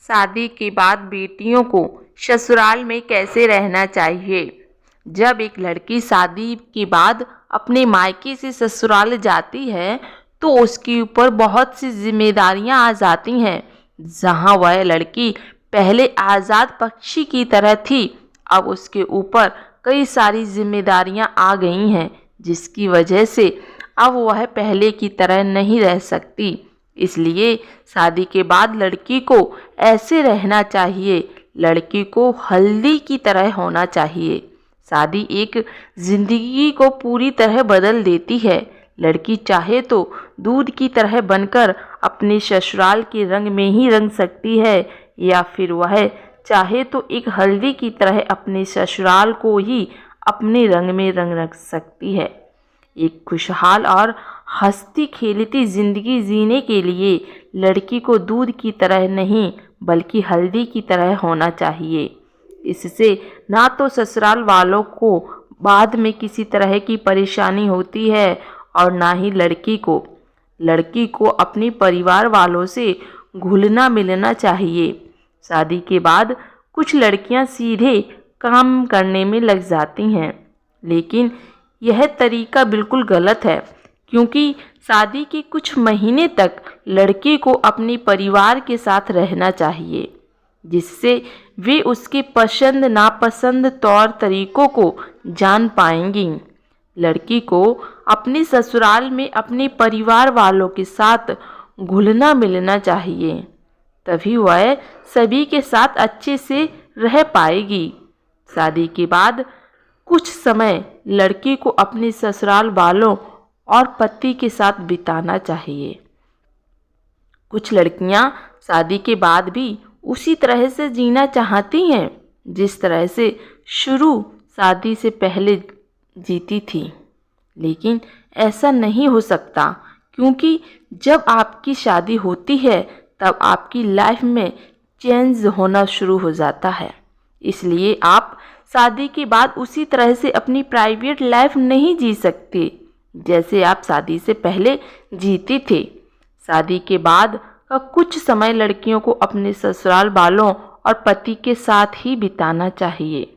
शादी के बाद बेटियों को ससुराल में कैसे रहना चाहिए। जब एक लड़की शादी के बाद अपने मायके से ससुराल जाती है तो उसके ऊपर बहुत सी जिम्मेदारियां आ जाती हैं। जहां वह लड़की पहले आज़ाद पक्षी की तरह थी, अब उसके ऊपर कई सारी जिम्मेदारियां आ गई हैं, जिसकी वजह से अब वह पहले की तरह नहीं रह सकती। इसलिए शादी के बाद लड़की को ऐसे रहना चाहिए, लड़की को हल्दी की तरह होना चाहिए। शादी एक जिंदगी को पूरी तरह बदल देती है। लड़की चाहे तो दूध की तरह बनकर अपने ससुराल के रंग में ही रंग सकती है, या फिर वह चाहे तो एक हल्दी की तरह अपने ससुराल को ही अपने रंग में रंग रख सकती है। एक खुशहाल और हंसती खेलती जिंदगी जीने के लिए लड़की को दूध की तरह नहीं बल्कि हल्दी की तरह होना चाहिए। इससे ना तो ससुराल वालों को बाद में किसी तरह की परेशानी होती है और ना ही लड़की को अपने परिवार वालों से घुलना मिलना चाहिए। शादी के बाद कुछ लड़कियां सीधे काम करने में लग जाती हैं, लेकिन यह तरीका बिल्कुल गलत है, क्योंकि शादी के कुछ महीने तक लड़की को अपने परिवार के साथ रहना चाहिए, जिससे वे उसके पसंद नापसंद तौर तरीकों को जान पाएंगी। लड़की को अपने ससुराल में अपने परिवार वालों के साथ घुलना मिलना चाहिए, तभी वह सभी के साथ अच्छे से रह पाएगी। शादी के बाद कुछ समय लड़की को अपने ससुराल वालों और पति के साथ बिताना चाहिए। कुछ लड़कियां शादी के बाद भी उसी तरह से जीना चाहती हैं जिस तरह से शुरू शादी से पहले जीती थी, लेकिन ऐसा नहीं हो सकता, क्योंकि जब आपकी शादी होती है तब आपकी लाइफ में चेंज होना शुरू हो जाता है। इसलिए आप शादी के बाद उसी तरह से अपनी प्राइवेट लाइफ नहीं जी सकते जैसे आप शादी से पहले जीते थे। शादी के बाद का कुछ समय लड़कियों को अपने ससुराल वालों और पति के साथ ही बिताना चाहिए।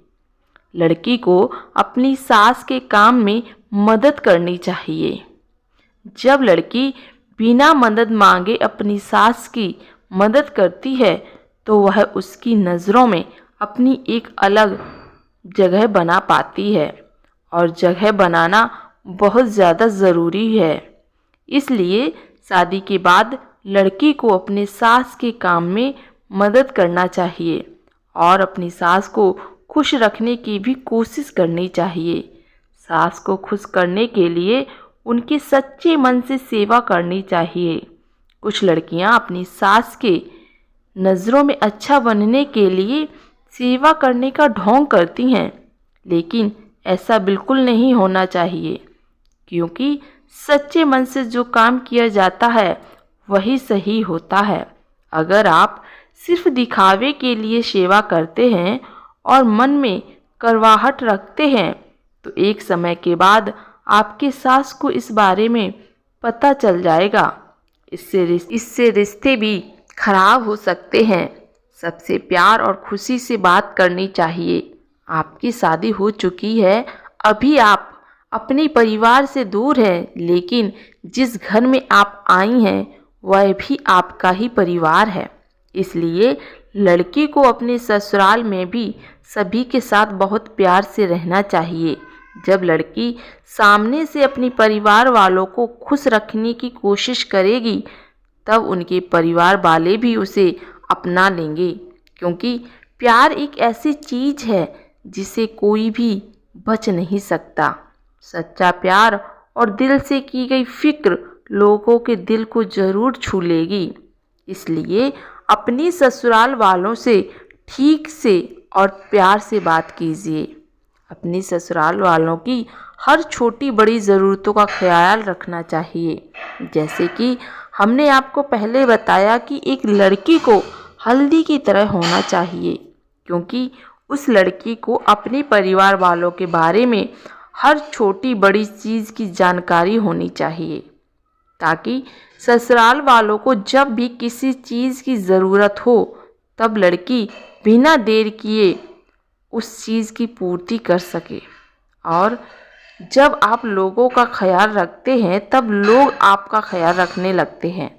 लड़की को अपनी सास के काम में मदद करनी चाहिए। जब लड़की बिना मदद मांगे अपनी सास की मदद करती है तो वह उसकी नज़रों में अपनी एक अलग जगह बना पाती है, और जगह बनाना बहुत ज़्यादा ज़रूरी है। इसलिए शादी के बाद लड़की को अपने सास के काम में मदद करना चाहिए और अपनी सास को खुश रखने की भी कोशिश करनी चाहिए। सास को खुश करने के लिए उनके सच्चे मन से सेवा करनी चाहिए। कुछ लड़कियां अपनी सास के नज़रों में अच्छा बनने के लिए सेवा करने का ढोंग करती हैं, लेकिन ऐसा बिल्कुल नहीं होना चाहिए, क्योंकि सच्चे मन से जो काम किया जाता है वही सही होता है। अगर आप सिर्फ दिखावे के लिए सेवा करते हैं और मन में करवाहट रखते हैं तो एक समय के बाद आपके सास को इस बारे में पता चल जाएगा। इससे रिश्ते भी खराब हो सकते हैं। सबसे प्यार और खुशी से बात करनी चाहिए। आपकी शादी हो चुकी है, अभी आप अपने परिवार से दूर हैं, लेकिन जिस घर में आप आई हैं वह भी आपका ही परिवार है। इसलिए लड़की को अपने ससुराल में भी सभी के साथ बहुत प्यार से रहना चाहिए। जब लड़की सामने से अपने परिवार वालों को खुश रखने की कोशिश करेगी तब उनके परिवार वाले भी उसे अपना लेंगे, क्योंकि प्यार एक ऐसी चीज़ है जिसे कोई भी बच नहीं सकता। सच्चा प्यार और दिल से की गई फिक्र लोगों के दिल को ज़रूर छू लेगी। इसलिए अपनी ससुराल वालों से ठीक से और प्यार से बात कीजिए। अपनी ससुराल वालों की हर छोटी बड़ी ज़रूरतों का ख्याल रखना चाहिए। जैसे कि हमने आपको पहले बताया कि एक लड़की को हल्दी की तरह होना चाहिए, क्योंकि उस लड़की को अपने परिवार वालों के बारे में हर छोटी बड़ी चीज़ की जानकारी होनी चाहिए, ताकि ससुराल वालों को जब भी किसी चीज़ की ज़रूरत हो तब लड़की बिना देर किए उस चीज़ की पूर्ति कर सके। और जब आप लोगों का ख्याल रखते हैं तब लोग आपका ख्याल रखने लगते हैं।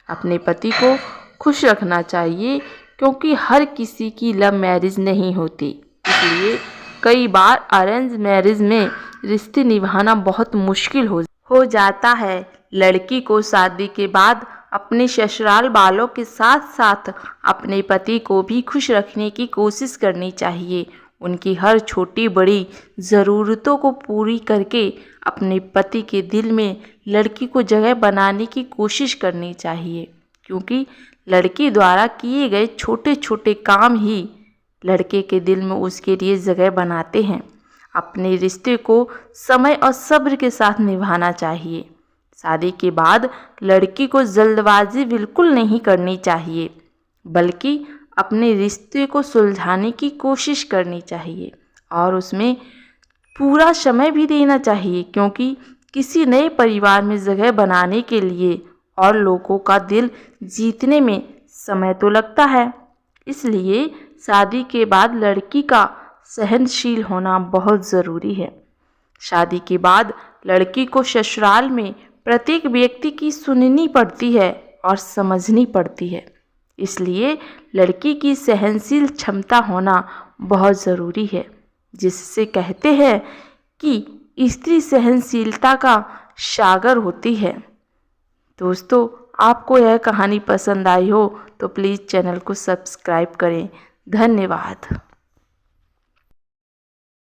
अपने पति को खुश रखना चाहिए, क्योंकि हर किसी की लव मैरिज नहीं होती। इसलिए कई बार अरेंज मैरिज में रिश्ते निभाना बहुत मुश्किल हो जाता है। लड़की को शादी के बाद अपने ससुराल वालों के साथ साथ अपने पति को भी खुश रखने की कोशिश करनी चाहिए। उनकी हर छोटी बड़ी ज़रूरतों को पूरी करके अपने पति के दिल में लड़की को जगह बनाने की कोशिश करनी चाहिए, क्योंकि लड़की द्वारा किए गए छोटे छोटे काम ही लड़के के दिल में उसके लिए जगह बनाते हैं। अपने रिश्ते को समय और सब्र के साथ निभाना चाहिए। शादी के बाद लड़की को जल्दबाजी बिल्कुल नहीं करनी चाहिए, बल्कि अपने रिश्ते को सुलझाने की कोशिश करनी चाहिए और उसमें पूरा समय भी देना चाहिए, क्योंकि किसी नए परिवार में जगह बनाने के लिए और लोगों का दिल जीतने में समय तो लगता है। इसलिए शादी के बाद लड़की का सहनशील होना बहुत ज़रूरी है। शादी के बाद लड़की को ससुराल में प्रत्येक व्यक्ति की सुननी पड़ती है और समझनी पड़ती है। इसलिए लड़की की सहनशील क्षमता होना बहुत ज़रूरी है, जिससे कहते हैं कि स्त्री सहनशीलता का सागर होती है। दोस्तों, आपको यह कहानी पसंद आई हो तो प्लीज़ चैनल को सब्सक्राइब करें। धन्यवाद।